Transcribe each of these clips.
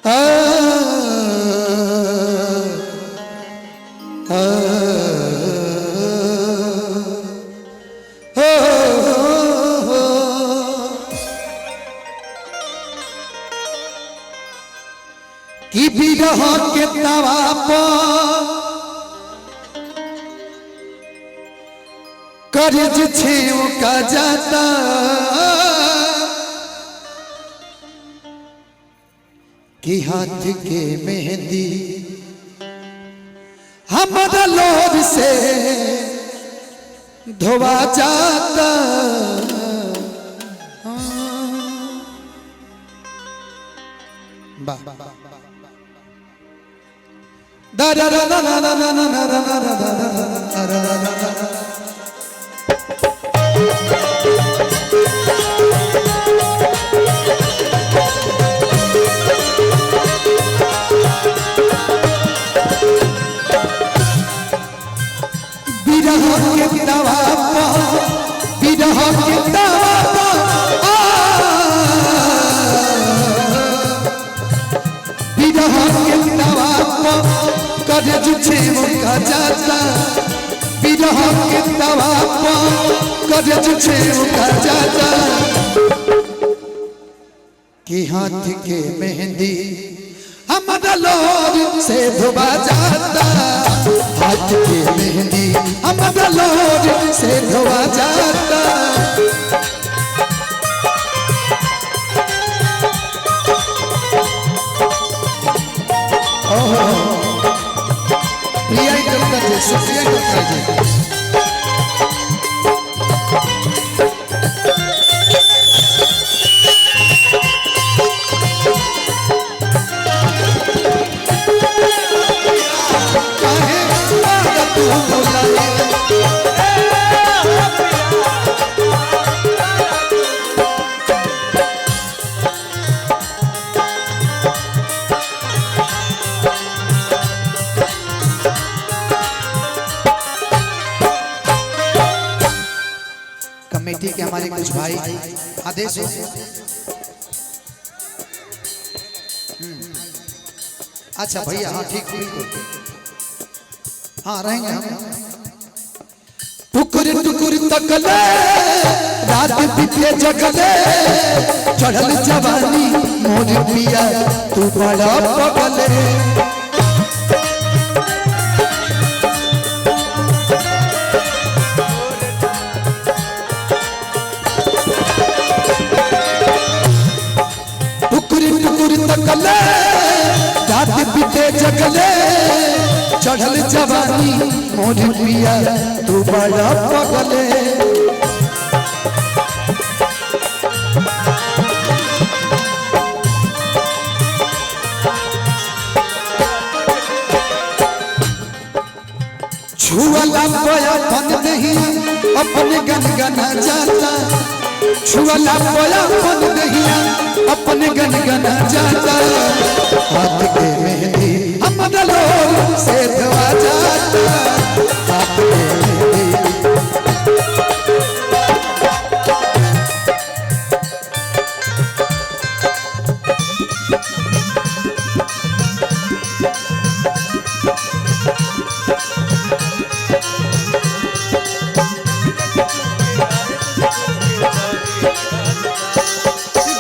कि बिरह के तवा पर कर्ज छेव का जाता कि हाथ के मेहंदी हमारा लोर से धोवा जाता। दा दा दा दा दा दा दा दा दा बिरह के तवा बिरह के तवा बिरह के तवा कर्ज छेव का जाता बिरह के तवा कर्ज छेव का जाता कि हाथ के मेहंदी हमारा लोर से धोबा जाता। हाथ के मेहंदी हमारा लोर से धोबा जाता। प्रिया डॉक्टर जी सुप्रिया डॉक्टर जी कमेटी के हमारे कुछ भाई आदेश हो। अच्छा भैया, हाँ ठीक बिल्कुल, हाँ रहेंगे हम। टुकुर टुकुर तकले रात बीते जगले चढ़ल जवानी मोर पिया तू बड़ा पगले। तकले रात बीते जगले चढ़ल जवानी मोर पिया तू बड़ा पगले। छुअला पोया बन नहीं अपने गनगना जाता। छुअला पोया बन नहीं अपने गनगना जाता। हाथ के मेहंदी हमारा लोर से धोआ जाता। हाथ के मेहंदी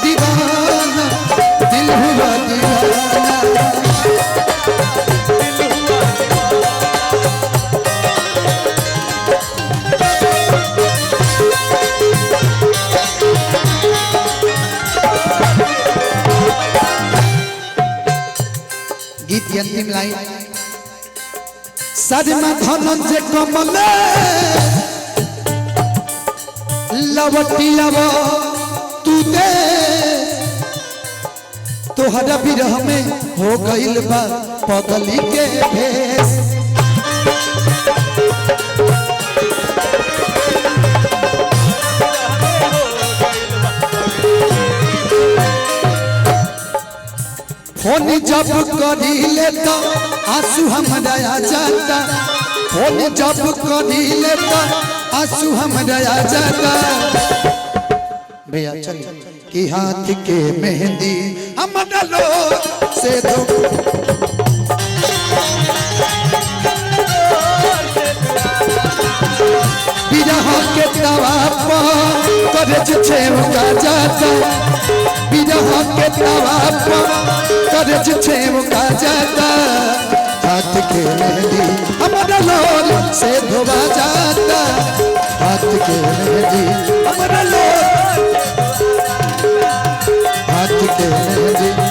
दीवाना दिल हुआ दीवाना। गीत की अंतिम लाइन सदमा धनंजय कमले लवटियावा तू दे तोहरा बिरह में हो गइल बा पगली के भेष। फोन जब करीले तो आंसू हमरा आ जाता। फोन जब करीले तो आंसू हमरा आ जाता। भैया चलिए कि हाथ के मेहंदी हमारा लोर से धो बिरह के तवा पर छेव का जाता बिरह के तवा पर छेव का जाता हाथ के मेहंदी हमारा लोल से धोवा जाता हाथ के मेहंदी हमारा लोल हाथ के मेहंदी